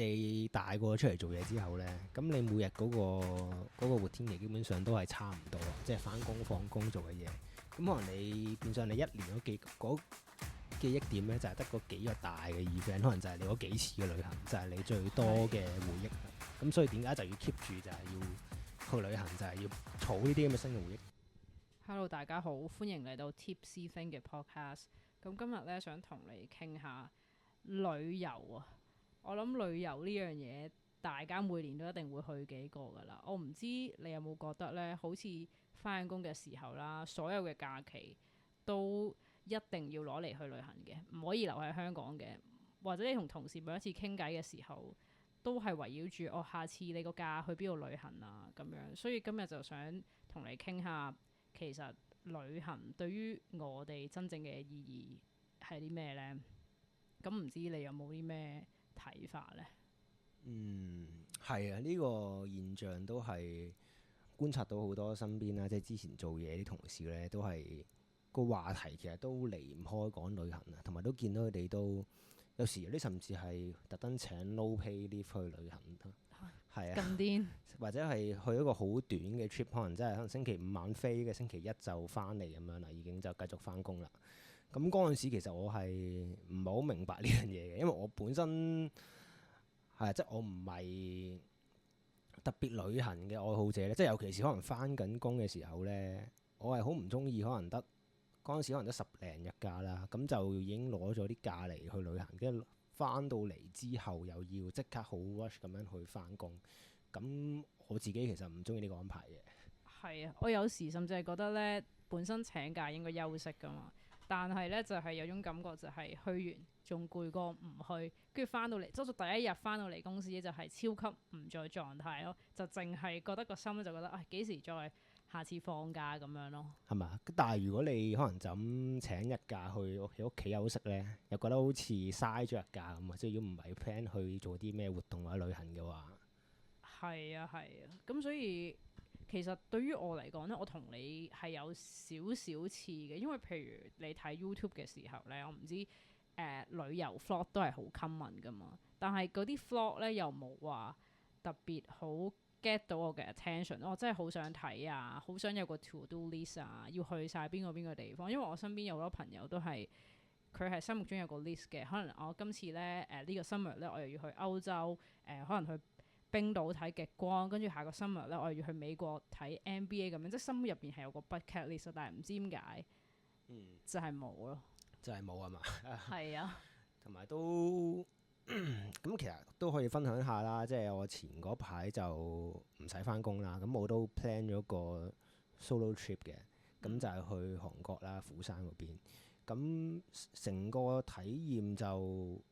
你大個出嚟做嘢之後呢，咁你每日嗰個活天期基本上都係差唔多，即係翻工放工做嘅嘢。咁可能你變相你一年嗰記憶點呢，就係得嗰幾個大嘅 event，可能就係你嗰幾次嘅旅行，就係你最多嘅回憶。咁所以點解就要 keep 住就係要去旅行，就係要儲呢啲咁嘅新嘅回憶。Hello，大家好，歡迎嚟到 Tipsy Thing 嘅 podcast。咁今日咧想同你傾下旅遊啊。我諗旅遊呢樣嘢，大家每年都一定會去幾個噶啦。我唔知你有冇覺得呢？好似返工嘅時候啦，所有嘅假期都一定要攞嚟去旅行嘅，唔可以留喺香港嘅。或者你同同事每一次傾偈嘅時候，都係圍繞住下次你個假去邊度旅行啊咁樣。所以今日就想同你傾下，其實旅行對於我哋真正嘅意義係啲咩呢？咁唔知你有冇啲咩睇法呢？係啊，呢個現象都係觀察到好多身邊啦，即係之前做嘢啲同事呢，都係個話題其實都離唔開講旅行啊，同埋都見到佢哋都有時有啲甚至係特登請 no pay leave 去旅行，係啊，咁癲或者係去一個好短嘅 trip，可能星期五晚飛嘅，星期一就翻嚟咁樣啦，已經就繼續翻工啦。咁嗰陣時其實我係唔係好明白呢樣嘢嘅，因為我本身係即係我唔係特別旅行嘅愛好者咧，即係尤其是可能翻緊工嘅時候呢，我係好唔中意可能得嗰陣時可能得十零日假啦，咁就已經攞咗啲假嚟去旅行，跟住翻到嚟之後又要即刻好 rush 咁樣去翻工，咁我自己其實唔中意呢個安排嘅。係啊！我有時甚至係覺得呢，本身請假應該休息噶嘛，但係呢，就係有種感覺就係去完仲攰過唔去，跟住翻到嚟，即係第一日翻到嚟公司就係超級唔在狀態咯，就淨係覺得個心就覺得啊幾時再下次放假咁樣咯。係嘛？但係如果你可能就咁請日假去喺屋企休息呢，又覺得好似嘥咗日假咁啊！即係如果唔係 plan 去做啲咩活動或者旅行嘅話，係啊係啊，咁所以其實對於我嚟講呢，我同你係有少少似嘅，因為譬如你睇 YouTube 嘅時候呢，我唔知旅遊 vlog 都係好 common 噶嘛，但係嗰啲 vlog 呢，又冇話特別好 get 到我嘅 attention，我真係好想睇啊，好想有個 to do list 啊，要去晒邊個地方，因為我身邊有好多朋友都係佢係心目中有個 list 嘅，可能我今次呢，呢個 summer 呢，我又要去歐洲，可能去冰島睇極光，跟住下個 summer 呢，我又要去美國睇 NBA 咁樣，即係心入邊係有個 bucket list，但係唔知點解就係冇咯。就係冇啊嘛。係啊，同埋都咁其實都可以分享下啦，即係我前嗰排就唔使翻工啦，咁我都 plan 咗個 solo trip 嘅，咁就係去韓國啦，釜山嗰邊。咁成個體驗就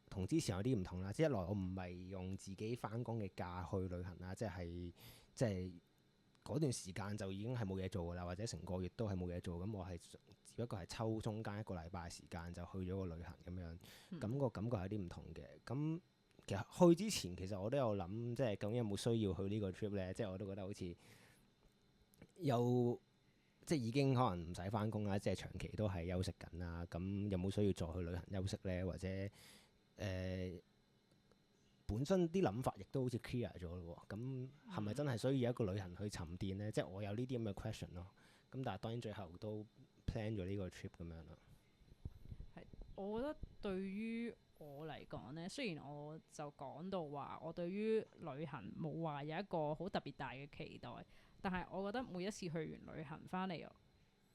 同之前有啲唔同啦，即係一來我唔係用自己翻工嘅假去旅行啦，即係嗰段時間就已經係冇嘢做㗎啦，或者成個月都係冇嘢做，咁我係只不過係抽中間一個禮拜時間就去咗個旅行咁樣，咁個感覺有啲唔同嘅。咁其實去之前其實我都有諗，即係究竟有冇需要去呢個 trip 呢？即係我都覺得好似有即係已經可能唔使翻工啦，即係長期都係休息緊啦。咁有冇需要再去旅行休息呢？或者本身啲諗法亦都好似 clear 咗咯喎，咁係咪真係需要有一個旅行去沉澱呢？即係我有呢啲咁嘅 question 咯。咁但係當然最後都 plan 咗呢個 trip 咁樣啦。係，我覺得對於我嚟講呢，雖然我就講到話，我對於旅行冇話有一個好特別大嘅期待，但係我覺得每一次去完旅行翻嚟，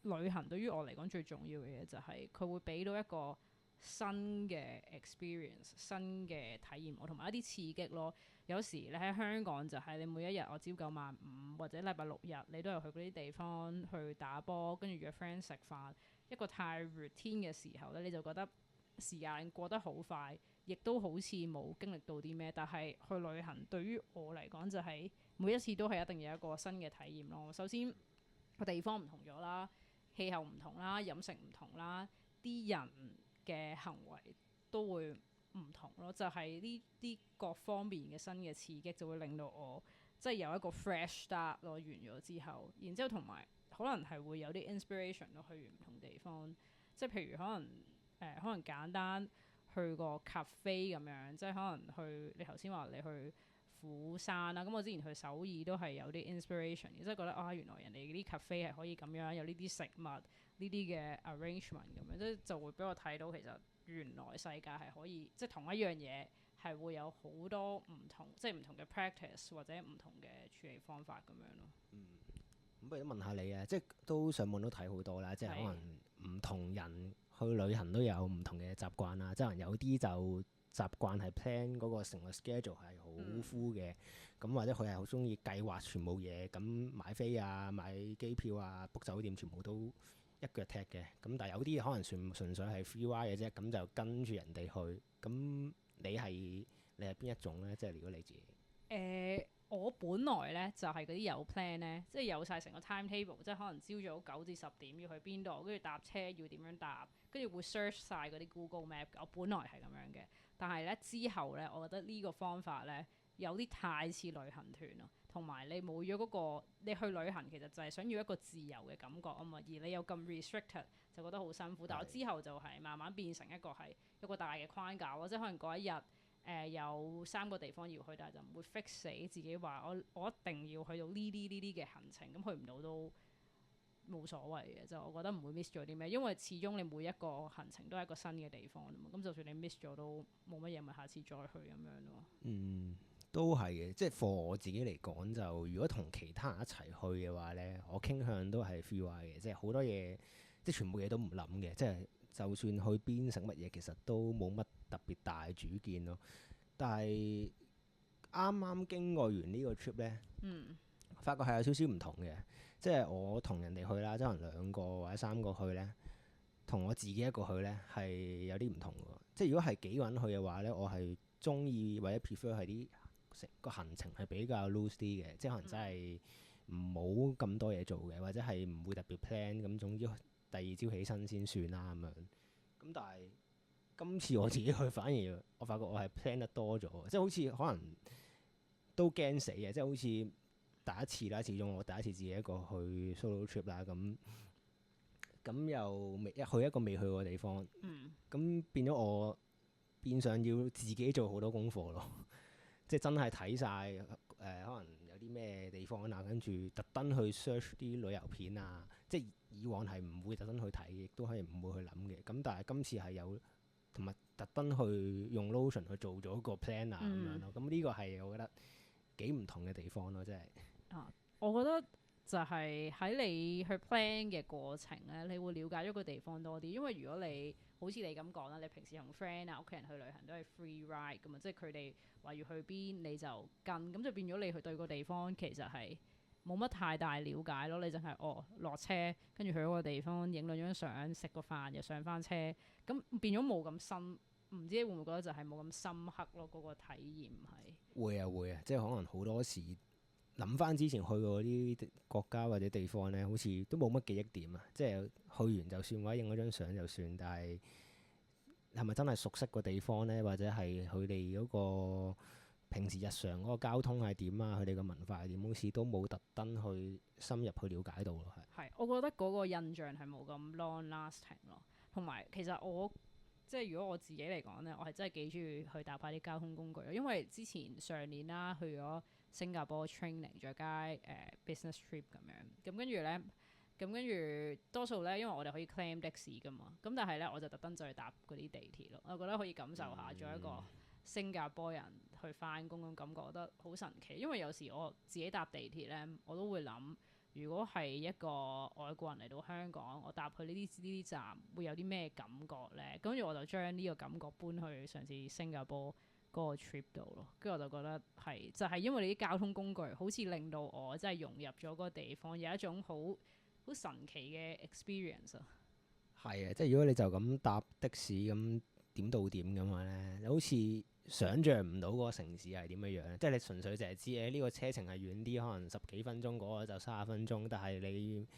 旅行對於我嚟講最重要嘅嘢就係佢會俾到一個新嘅 experience、新嘅體驗我，同埋一啲刺激咯。有時你喺香港就係你每一日我朝九晚五或者禮拜六日你都有去嗰啲地方去打波，跟住約 friend 食飯，一個太 routine 嘅時候咧，你就覺得時間過得好快，亦都好似冇經歷到啲咩。但係去旅行對於我嚟講就係每一次都係一定有一個新嘅體驗咯。首先個地方唔同咗啦，氣候唔同啦，飲食唔同啦，啲人嘅行為都會唔同咯，就係呢啲各方面嘅新嘅刺激就會令到我即係有一個 fresh start 咯。完咗之後，然之後同埋可能係會有啲 inspiration 咯。去完唔同地方，即係譬如可能可能簡單去個 cafe 咁樣，即係可能去你頭先話你去釜山啦，咁我之前去首爾都係有啲 inspiration 嘅，即係覺得原來人哋啲 cafe 係可以咁樣，有呢啲食物呢啲嘅 arrangement 咁樣，即係就會俾我睇到其實原來世界係可以即係同一樣嘢係會有好多唔同即係唔同嘅 practice 或者唔同嘅處理方法咁樣咯。咁不如都問下你啊，即係都上網都睇好多啦，即係可能唔同人去旅行都有唔同嘅習慣啦，即係可能有啲就習慣係 plan 嗰個成個 schedule 係好 full 嘅，咁或者佢係好中意計劃全部嘢，咁買飛啊、買機票啊、book 酒店全部都一腳踢嘅。咁但係有啲可能純粹係 free ride 嘅啫，咁就跟住人哋去。咁你係邊一種呢？即係如果你自己我本來咧就係嗰啲有 plan 咧，即係有晒成個 timetable，即係可能朝早9至10點要去邊度，跟住搭車要點樣搭，跟住會 search 晒嗰啲 Google Map。我本來係咁樣嘅，但係咧之後咧，我覺得呢個方法咧有啲太似旅行團咯，同埋你冇咗嗰個你去旅行其實就係想要一個自由嘅感覺啊嘛，而你又咁 restricted 就覺得好辛苦。但我之後就係慢慢變成一個大嘅框架咯，即係可能嗰一日。有3個地方要去，但係就唔會 fix 死自己話我一定要去到呢啲嘅行程，咁去唔到都冇所謂嘅，就我覺得唔會 miss 咗啲咩，因為始終你每一個行程都係一個新嘅地方啊嘛，咁就算你 miss 咗都冇乜嘢，咪下次再去咁樣咯。都係嘅，即係 for 我自己嚟講就，如果同其他人一齊去嘅話呢，我傾向都係 free ride 嘅，即係好多嘢，即係全部嘢都唔諗嘅，即係就算去邊食乜嘢，其實都冇乜特別大主見咯。但係啱啱經過完呢個 trip 呢，發覺係有少少唔同嘅，即係我同人哋去啦，即係可能2個或者3個去呢，同我自己一個去呢係有啲唔同嘅。即係如果係幾個人去嘅話呢，我係中意或者 prefer 係啲成個行程係比較 loose 啲嘅，即係可能真係唔好咁多嘢做嘅，或者係唔會特別 plan 咁，總之第二朝起身先算啦咁樣。咁但係今次我自己去，反而我發覺我係 plan 得多咗，即係好似可能都驚死嘅，即係好似第一次啦，始終我第一次自己一個去 solo trip 啦，咁又未去一個未去過嘅地方，咁變咗我變相要自己做好多功課咯，即係真係睇晒可能有啲咩地方啊，跟住特登去 search 啲旅遊片啊，即係以往係唔會特登去睇，亦都係唔會去諗嘅。咁但係今次係有同埋特登去用 Notion 去做咗個 plan 啊咁樣咯。咁呢個係我覺得幾唔同嘅地方咯，即係。我覺得就係喺你去 plan 嘅過程咧，你會了解咗個地方多啲。因為如果你好似你咁講啦，你平時同 friend 啊、屋企人去旅行都係 free ride 噶嘛，即係佢哋話要去邊你就跟，咁就變咗你去對個地方其實係冇乜太大了解咯。你淨係落車，跟住去嗰個地方影兩張相，食個飯又上翻車，咁變咗冇咁深。唔知你會唔會覺得就係冇咁深刻咯？嗰個體驗係會啊，即係可能好多時諗翻之前去過啲國家或者地方呢，好似都冇乜記憶點啊！即係去完就算，或者影咗張相就算，但係係咪真係熟悉個地方呢？或者係佢哋嗰個平時日常嗰個交通係點啊？佢哋個文化係點？好似都冇特登去深入去了解到咯，係。係，我覺得嗰個印象係冇咁 long lasting 咯。同埋其實我即係如果我自己嚟講呢，我係真係幾中意去搭下啲交通工具咯。因為之前上年啦去咗新加坡 training，再加business trip 咁樣，咁跟住呢，咁跟住多數呢，因為我哋可以 claim 的士噶嘛，咁但係呢，我就特登就去搭嗰啲地鐵咯。我覺得可以感受下做一個新加坡人去翻工咁感覺，覺得好神奇。因為有時我自己搭地鐵呢，我都會諗。如果係一個外國人嚟到香港，我搭去呢啲站會有啲咩感覺呢？跟住我就將呢個感覺搬去上次新加坡嗰個 trip 度咯。跟住我就覺得係就係因為你啲交通工具好似令到我真係融入咗嗰個地方，有一種好神奇嘅 experience 啊！係啊，即係如果你就咁搭的士咁點到點咁樣呢，你好似想像唔到嗰個城市係點樣樣。即係你純粹淨係知呢個車程係遠啲，可能10幾分鐘，嗰個就30分鐘。但係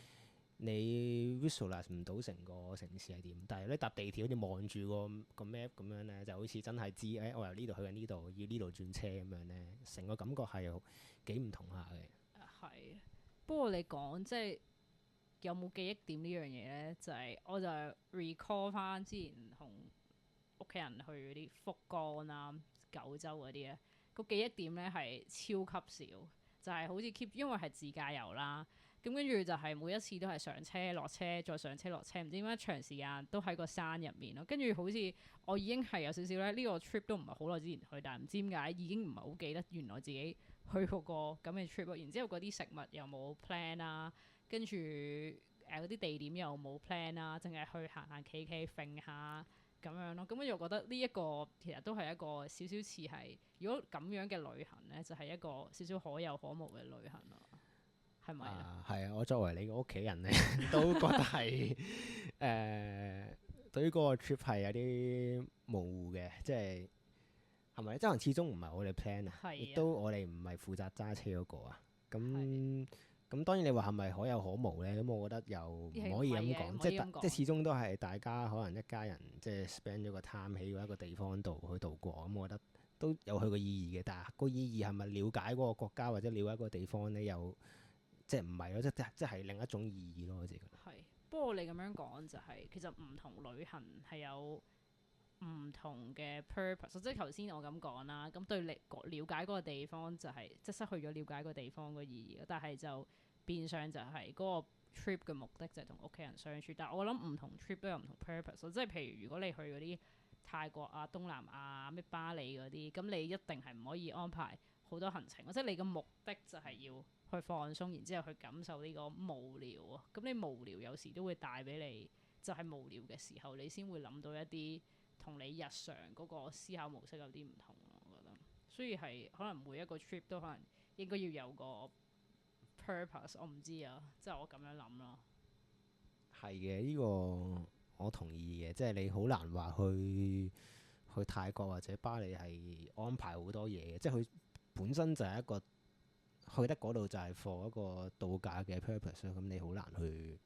你 visualize 唔到成個城市係點。但係你搭地鐵好似望住個 map 咁樣呢，就好似真係知我由呢度去緊呢度，要呢度轉車咁樣呢，成個感覺係幾唔同下嘅。係，不過你講即係。有冇記憶點呢樣嘢呢？就係、我就 recall 翻之前同屋企人去嗰啲福岡啊、九州嗰啲咧，個記憶點咧係超級少，就係、好似 keep，因為係自駕遊啦。咁跟住就係每一次都係上車落車再上車落車，唔知點解長時間都喺個山入面咯。跟住好似我已經係有少少咧，呢個 trip 都唔係好耐之前去，但係唔知點解已經唔係好記得原來自己去過個咁嘅 trip 咯。然之後嗰啲食物又冇 plan 啦，跟住嗰啲地點又冇 plan 啦，淨係去行行企企揈下咁樣咯。咁跟住我覺得呢一個其實都係一個少少似係，如果咁樣嘅旅行咧，就係、一個少少可有可無嘅旅行咯。係咪咧？係啊，我作為你個屋企人咧，都覺得係對於嗰個 trip 係有啲模糊嘅，即係咪？即係可能始終唔係我哋 plan 啊，亦都我哋唔係負責揸車嗰個啊。咁當然你話係咪可有可無咧？咁我覺得又唔可以咁講，即係始終都係大家可能一家人即係 spend 咗個 time 喺一個地方度去度過。咁我覺得都有佢個意義嘅，但係個意義係咪了解嗰個國家或者了解嗰個地方咧？又即係唔係咯？即係另一種意義咯，我自己覺得。係，不過你咁樣講就係、其實唔同旅行係有唔同嘅 purpose，即係頭先我咁講啦。咁對你了解嗰個地方就係、即係失去咗了解個地方個意義，但係就變相就係嗰個 trip 嘅目的就係同屋企人相處。但係我諗唔同 trip 都有唔同 purpose，即係譬如如果你去嗰啲泰國啊、東南亞咩巴厘嗰啲，咁你一定係唔可以安排好多行程，即係你嘅目的就係要去放鬆，然之後去感受呢個無聊啊。咁你無聊有時都會帶俾你，就係、無聊嘅時候，你先會諗到一啲同你日常嗰個思考模式有啲唔同咯。我覺得，所以係可能每一個 trip 都可能應該要有個 purpose。我唔知啊，即係我咁樣諗咯。係嘅，呢個我同意嘅，即係你好難話去泰國或者巴黎係安排好多嘢嘅，即係佢本身就係一個去得嗰度就係 for 一個度假嘅 purpose 咁你好難去。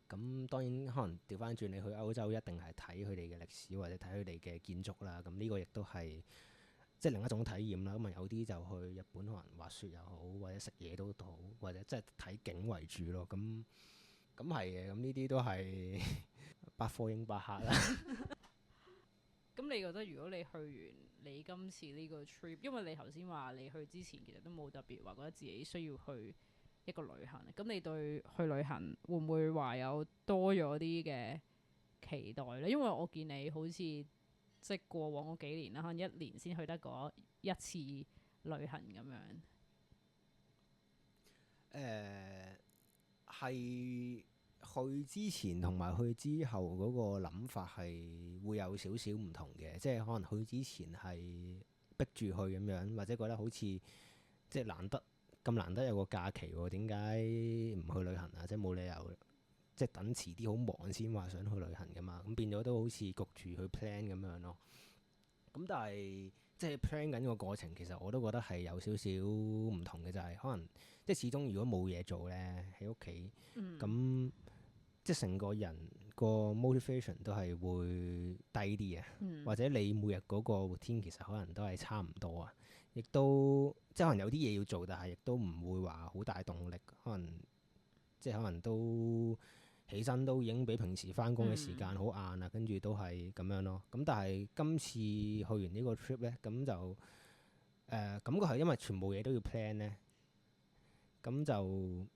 咁當然可能調翻轉，你去歐洲一定係睇佢哋嘅歷史或者睇佢哋嘅建築啦。咁呢個亦都係即係另一種體驗啦。咁啊有啲就去日本可能滑雪又好，或者食嘢都好，或者即係睇景為主咯。咁係嘅，咁呢啲都係百貨應百客啦。咁你覺得如果你去完你今次呢個 trip，因為你頭先話你去之前其實都冇特別話覺得自己需要去一個旅行，咁你對去旅行會唔會話有多咗啲嘅期待呢？因為我見你好似即係過往嗰幾年啦，可能一年先去得嗰一次旅行咁樣。係去之前同埋去之後嗰個諗法係會有少少唔同嘅，即係可能去之前係逼住去咁樣，或者覺得好似即係難得有個假期喎，點解唔去旅行啊？即係冇理由即係等遲啲好忙先話想去旅行噶嘛，咁變咗都好似焗住去 plan 咁樣咯。咁但係即係 plan 緊個過程，其實我都覺得係有少少唔同嘅，就係可能即係始終如果冇嘢做咧喺屋企，咁即係成個人個 motivation 都係會低啲嘅，或者你每日嗰個 routine 其實可能都係差唔多啊，亦都即係可能有啲嘢要做，但係亦都唔會話好大動力，可能都起身都已經比平時翻工嘅時間好晏啦，跟住都係咁樣咯。咁但係今次去完呢個 trip 咧，咁就感覺係因為全部嘢都要 plan 咧，咁就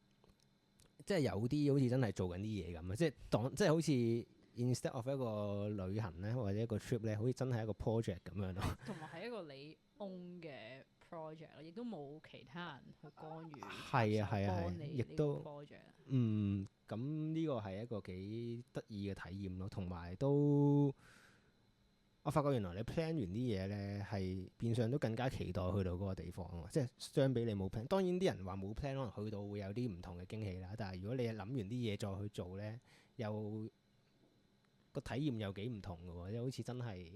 即係有啲好似真係做緊啲嘢咁啊！即係好似 instead of 一個旅行咧，或者一個 trip 咧，好似真係一個 project 咁樣咯。同埋係一個你 own 嘅 project 咯，亦都冇其他人去干預。係啊係啊係，亦都 project。咁呢個係一個幾得意嘅體驗咯，同埋都我發覺原來你 plan 完啲嘢咧，係變相都更加期待去到嗰個地方喎。即係相比你冇 plan，當然啲人話冇 plan 可能去到會有啲唔同嘅驚喜啦。但係如果你諗完啲嘢再去做咧，又個體驗又幾唔同嘅喎，即係好似真係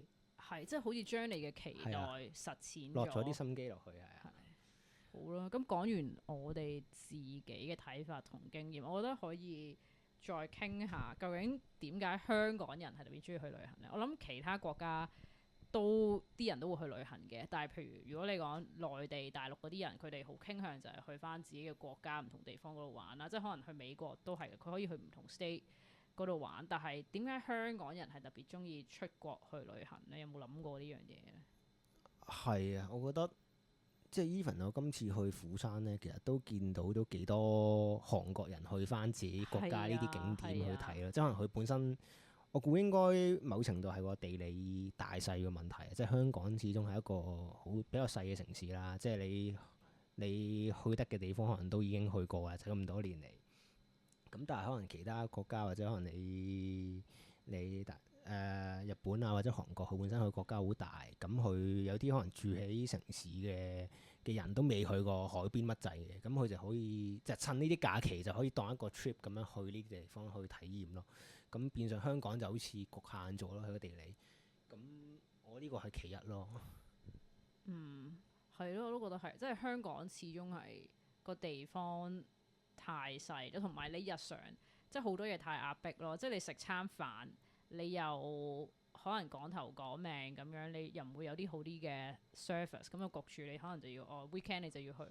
即係好似將你嘅期待實踐落咗啲心機落去係。好啦，咁講完我哋自己嘅睇法同經驗，我覺得可以再傾下究竟點解香港人係特別中意去旅行呢？我諗其他國家啲人都會去旅行嘅，但係譬如如果你講內地大陸嗰啲人，佢哋好傾向就係去翻自己嘅國家唔同地方嗰度玩啦，即係可能去美國都係，佢可以去唔同 state 嗰嗰度玩，但係點解香港人係特別中意出國去旅行呢？有冇諗過呢樣嘢咧？係啊，我覺得即係 even 我今次去釜山呢，其實都見到都幾多韓國人去翻自己國家呢啲景點去睇咯。即係可能佢本身，我估應該某程度係個地理大細嘅問題。即係香港始終係一個好比較細嘅城市啦。即係你去得嘅地方，可能都已經去過啦，就咁多年嚟。咁但係可能其他國家或者可能日本啊或者韓國，佢本身佢國家好大，咁佢有啲可能住喺城市嘅人都未去過海邊乜滯嘅，咁佢就可以即係趁呢啲假期就可以當一個 trip 咁樣去呢啲地方去體驗咯。咁變相香港就好似局限咗咯，佢個地理。咁我呢個係其一咯。嗯，係咯，我都覺得係，即係香港始終係個地方太細，同埋你日常即係好多嘢太壓迫咯，即係你食餐飯，你又可能趕頭趕命咁樣，你又唔會有啲好啲嘅 service，咁就焗住你可能就要weekend 你就要去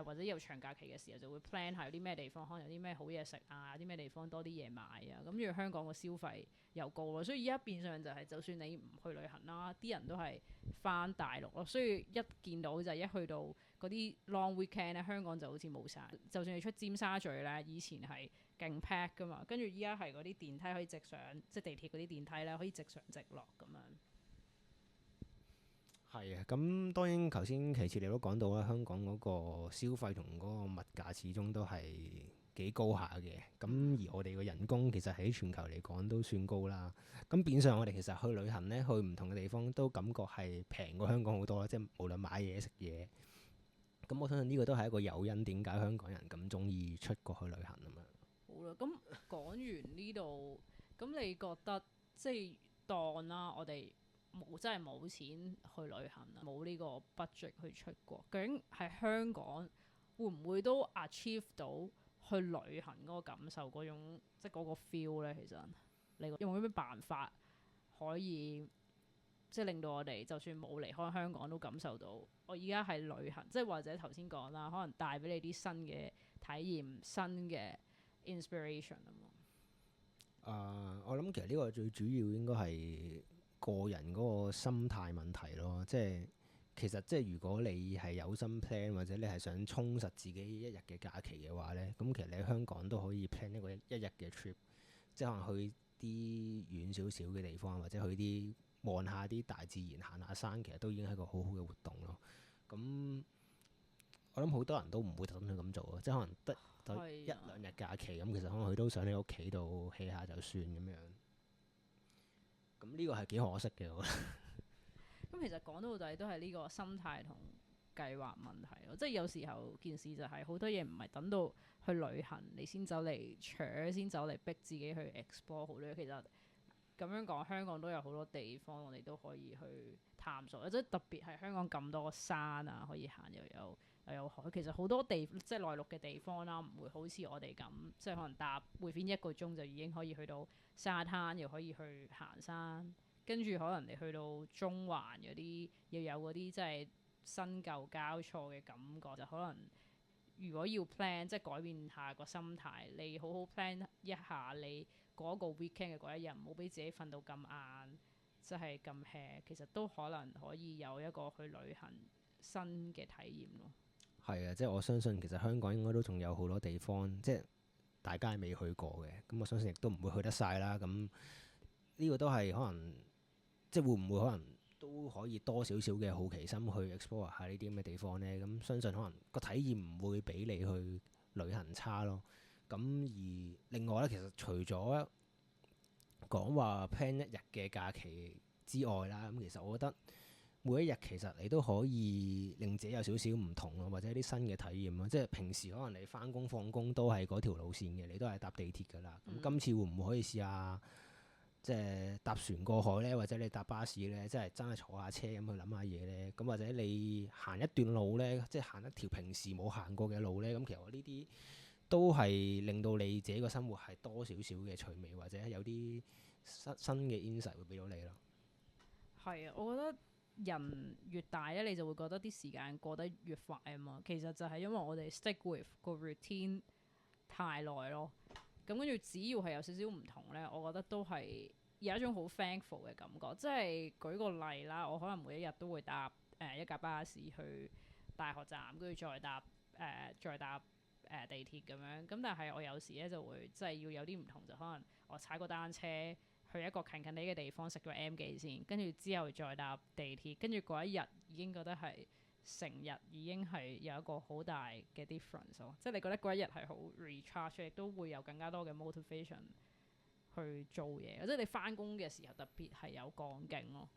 或者有長假期嘅時候就會 plan 下有啲咩地方可能有啲咩好嘢食啊，有啲咩地方多啲嘢買啊，咁因為香港個消費又高咯，所以而家變相就係就算你唔去旅行啦，啲人都係翻大陸咯，所以一見到就係一去到嗰啲 long weekend 咧，香港就好似冇晒。就算你出尖沙咀咧，以前係勁 pack 噶嘛，跟住依家係嗰啲電梯可以直上，即係地鐵嗰啲電梯咧可以直上直落咁樣。係啊，咁當然頭先其次你都講到啦，香港嗰個消費同嗰個物價始終都係幾高下嘅。咁而我哋個人工其實喺全球嚟講都算高啦。咁變相我哋其實去旅行呢，去唔同嘅地方都感覺係平過香港好多啦。即係無論買嘢食嘢，咁我相信呢個都係一個誘因，點解香港人咁中意出國去旅行啊嘛。好啦，咁講完呢度，咁你覺得即係當啦，我哋真係冇錢去旅行啦，冇呢個 budget 去出國，究竟喺香港會唔會都 achieve 到去旅行嗰個感受嗰種即係嗰個 feel 呢？其實你有冇咩辦法可以即係令到我哋就算冇離開香港都感受到我而家係旅行，即係或者頭先講啦，可能帶俾你啲新嘅體驗、新嘅 inspiration 啊嘛。我諗其實呢個最主要應該係個人嗰個心態問題咯。即係其實即係如果你係有心 plan 或者你係想充實自己一日嘅假期嘅話呢，咁其實你喺香港都可以 plan 一個一日嘅 trip，即係可能去啲遠少少嘅地方，或者去啲望下啲大自然、行下山，其實都已經係一個好好嘅活動咯。咁我諗好多人都唔會特登去咁做咯，即係可能得一兩日假期咁，其實可能佢都想喺屋企度 hea 下就算咁樣。咁呢個係幾可惜嘅，我覺得。咁其實講到底都係呢個心態同計劃問題咯，即係有時候件事就係好多嘢唔係等到去旅行你先走嚟搶，先走嚟逼自己去 explore 好多嘢。其實咁樣講，香港都有好多地方我哋都可以去探索，即係特別係香港咁多山啊可以行，又有海。其實好多即係內陸嘅地方啦，唔會好似我哋咁，即係可能搭會飛1個鐘就已經可以去到沙灘，又可以去行山。跟住可能你去到中環嗰啲，要有嗰啲即係新舊交錯嘅感覺，就可能如果要 plan，即係改變下個心態，你好好 plan 一下你嗰個 weekend 嘅嗰一日，唔好俾自己瞓到咁晏，即係咁 hea，其實都可能可以有一個去旅行新嘅體驗咯。係啊，即係我相信其實香港應該都仲有好多地方，即係大家係未去過嘅。咁我相信亦都唔會去得晒啦。咁呢個都係可能，即係會唔會可能都可以多少少嘅好奇心去 explore 下呢啲咁嘅地方呢？咁相信可能個體驗唔會比你去旅行差咯。咁而另外呢，其實除咗講話 plan 一日嘅假期之外啦，咁其實我覺得每一日其實你都可以令自己有少少唔同咯，或者啲新嘅體驗咯。即係平時可能你翻工放工都係嗰條路線嘅，你都係搭地鐵㗎啦。咁今次會唔會可以試下？即係搭船過海呢，或者你搭巴士呢，即係真係坐下車咁去諗下嘢呢。咁或者你行一段路呢，即係行一條平時冇行過嘅路呢。咁其實我呢啲都係令到你自己個生活係多少少嘅趣味，或者有啲新嘅 insight 會俾到你咯。係啊，我覺得人越大咧，你就會覺得啲時間過得越快啊嘛。其實就係因為我哋 stick with 個 routine 太耐咯。咁跟住只要係有少少唔同咧，我覺得都係有一種好 thankful 嘅感覺。即係舉個例啦，我可能每一日都會搭一架巴士去大學站，跟住再搭地鐵咁樣。咁但係我有時咧就會即係要有啲唔同，就可能我踩個單車去一個近近地嘅地方食咗 M 記先，跟住之後再搭地鐵，跟住嗰一日已經覺得係成日已經係有一個好大嘅 difference 咯。即係你覺得嗰一日係好 recharge，亦都會有更加多嘅 motivation 去做嘢。即係你翻工嘅時候特別係有幹勁咯。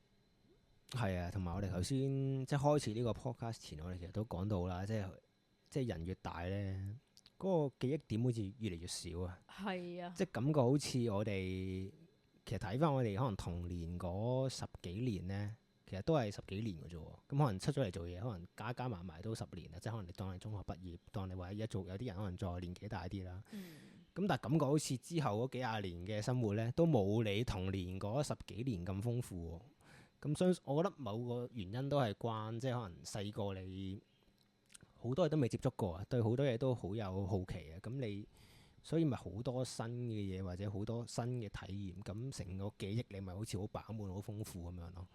係啊，同埋我哋頭先即係開始呢個 podcast 前，我哋其實都講到啦，即係人越大咧，嗰個記憶點好似越嚟越少啊。係啊，即係感覺好似我哋其實睇翻我哋可能童年嗰十幾年咧，其實都係十幾年嘅啫喎。咁可能出咗嚟做嘢，可能加加埋埋都10年啦。即係可能你當你中學畢業，當你話而家做有啲人可能再年紀大啲啦。咁但係感覺好似之後嗰幾廿年嘅生活咧，都冇你童年嗰十幾年咁豐富喎。咁我覺得某個原因都係關，即係可能細個你好多嘢都未接觸過啊，對好多嘢都好有好奇啊。咁你所以咪好多新嘅嘢或者好多新嘅體驗，咁成個記憶你咪好似好飽滿、好豐富咁樣咯。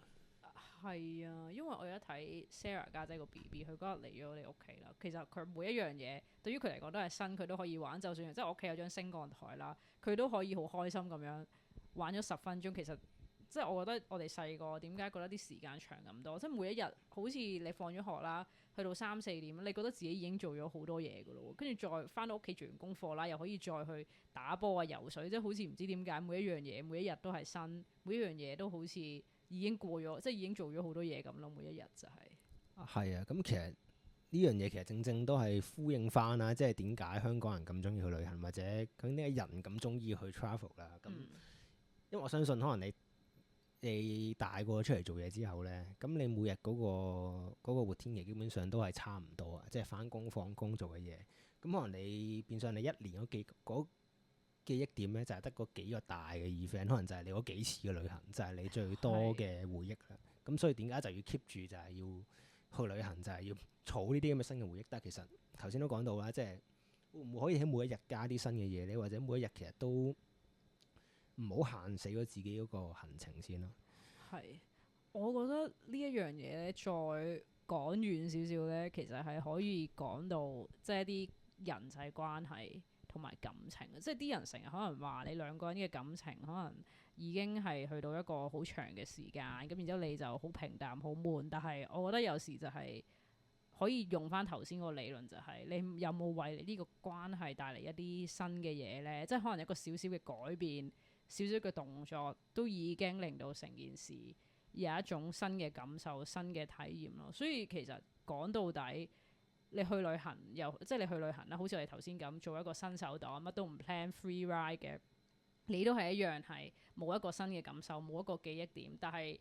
係啊，因為我而家睇 Sarah 家姐個 BB，佢嗰日嚟咗我哋屋企啦。其實佢每一樣嘢對於佢嚟講都係新，佢都可以玩。就算即係我屋企有張升降台啦，佢都可以好開心咁樣玩咗10分鐘。其實即係我覺得我哋細個點解覺得啲時間長咁多？即係每一日好似你放咗學啦，去到3、4點，你覺得自己已經做咗好多嘢㗎咯。跟住再翻到屋企做完功課啦，又可以再去打波啊、游水，即係好似唔知點解每一樣嘢每一日都係新，每一樣嘢都好似已經過咗，即係已經做咗好多嘢咁咯。每一日就係係啊，咁其實呢樣嘢其實正正都係呼應翻啦，即係點解香港人咁中意去旅行，或者究竟點解人咁中意去 travel 啦？咁因為我相信可能你大個出嚟做嘢之後呢，咁你每日嗰個活天期基本上都係差唔多啊，即係翻工放工做嘅嘢。咁可能你變相你一年嗰記憶點呢，就係得嗰幾個大嘅 event，可能就係你嗰幾次嘅旅行，就係你最多嘅回憶啦。咁所以點解就要 keep 住就係要去旅行，就係要儲呢啲咁嘅新嘅回憶。但係其實頭先都講到啦，即係會唔會可以喺每一日加啲新嘅嘢呢？或者每一日其實都唔好限死咗自己嗰個行程先咯。係，我覺得呢一樣嘢咧，再講遠少少咧，其實係可以講到即係一啲人際關係同埋感情。即係啲人成日可能話你兩個人嘅感情可能已經係去到一個好長嘅時間，咁然之後你就好平淡好悶。但係我覺得有時就係可以用翻頭先個理論，就係你有冇為呢個關係帶嚟一啲新嘅嘢呢？即係可能一個少少嘅改變。少少嘅動作都已經令到成件事有一種新嘅感受、新嘅體驗咯。所以其實講到底，你去旅行即係你去旅行啦，好似我哋頭先咁做一個新手黨，乜都唔 plan free ride 嘅，你都係一樣係冇一個新嘅感受，冇一個記憶點。但係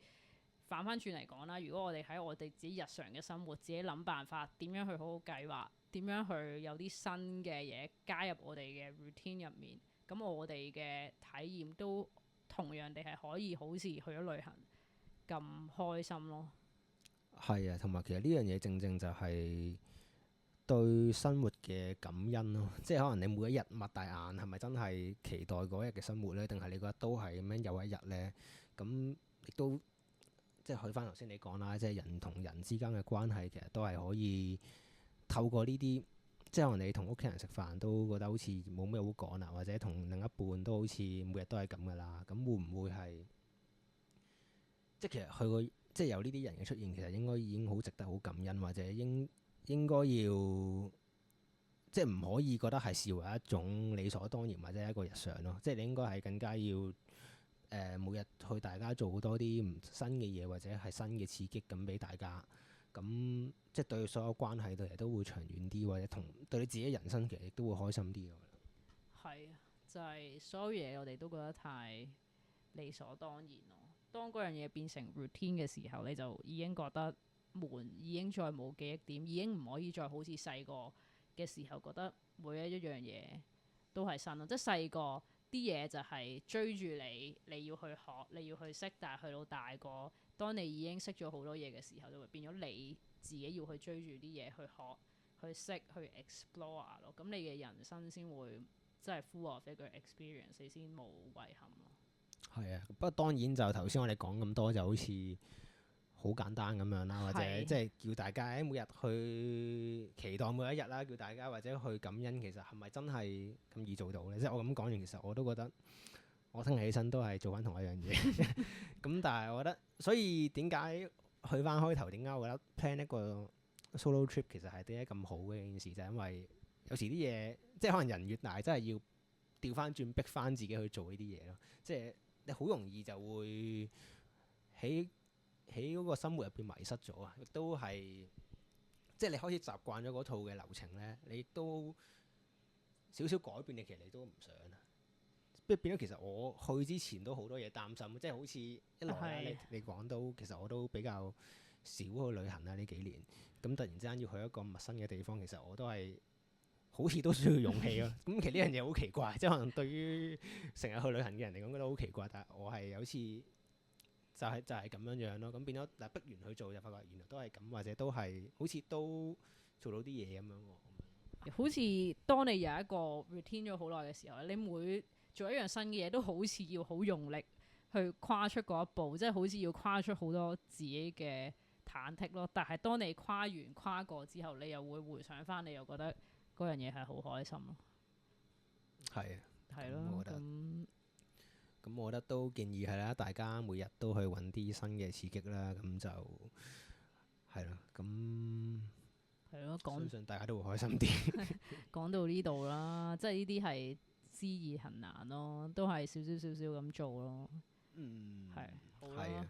反翻轉嚟講啦，如果我哋喺我哋自己日常嘅生活，自己諗辦法點樣去好好計劃，點樣去有啲新嘅嘢加入我哋嘅 routine 入面。咁我哋嘅體驗都同樣地係可以好似去咗旅行咁開心咯。係啊，同埋其實呢樣嘢正正就係對生活嘅感恩咯。即係可能你每一日擘大眼，係咪真係期待嗰一日嘅生活呢？定係你覺得都係咁樣有一日呢？咁亦都即係去翻頭先你講啦，即係人同人之間嘅關係其實都係可以透過呢啲。即係可能你同屋企人食飯都覺得好似冇咩好講啦，或者同另一半都好似每日都係咁噶啦。咁會唔會係即係其實佢個即係有呢啲人嘅出現，其實應該已經好值得好感恩，或者應該要即係唔可以覺得係視為一種理所當然或者一個日常咯。即係你應該係更加要每日去大家做多啲唔新嘅嘢，或者係新嘅刺激咁俾大家。咁即係對所有關係對嚟都會長遠啲，或者同對你自己人生其實亦都會開心啲。係啊，就係所有嘢我哋都覺得太理所當然咯。當嗰樣嘢變成 routine 嘅時候，你就已經覺得悶，已經再冇記憶點，已經唔可以再好似細個嘅時候覺得每一樣嘢都係新咯。即係細個啲嘢就係追住你，你要去學，你要去識，但係去到大個，當你已經識咗好多嘢嘅時候，就會變咗你自己要去追住啲嘢去學、去識、去 explore 咯。咁你嘅人生先會真係 full of 一個 experience，你先冇遺憾咯。係啊，不過當然就頭先我哋講咁多，就好似好簡單咁樣啦，或者係即係叫大家每日去期待每一日啦，叫大家或者去感恩，其實係咪真係咁易做到呢？即係我咁講完，其實我都覺得我聽日起身都係做翻同一樣嘢。咁但係我覺得，所以點解去翻開頭，點解我覺得 plan 一個 solo trip 其實係點解咁好嘅一件事，就係因為有時啲嘢即係可能人越大，真係要調翻轉逼翻自己去做呢啲嘢咯。即係你好容易就會喺嗰個生活入邊迷失咗啊！亦都係即係你開始習慣咗嗰套嘅流程咧，你亦都少少改變，你其實你都唔想啊。即係變咗，其實我去之前都好多嘢擔心，即係好似一來係你講到其實我都比較少去旅行啦呢幾年，咁突然之間要去一個陌生嘅地方，其實我都係好似都需要勇氣咯。咁其實呢樣嘢好奇怪，即係可能對於成日去旅行嘅人嚟講覺得好奇怪，但係我係好似就係咁樣樣咯。咁變咗嗱，逼完去做就發覺原來都係咁，或者都係好似都做到啲嘢咁樣喎。好似當你有一個 routine 咗好耐嘅時候，你每做一樣新嘅嘢都好似要好用力去跨出嗰一步，即係好似要跨出好多自己嘅忐忑咯。但係當你跨過之後，你又會回想翻，你又覺得嗰樣嘢係好開心咯。係啊，係咯，我覺得咁我覺得都建議係啦，大家每日都去揾啲新嘅刺激啦，咁就係咯，咁係咯，相信大家都會開心啲。講到呢度啦，即係呢啲係知易行難咯，都係少少咁做咯。嗯，係好係啊啦。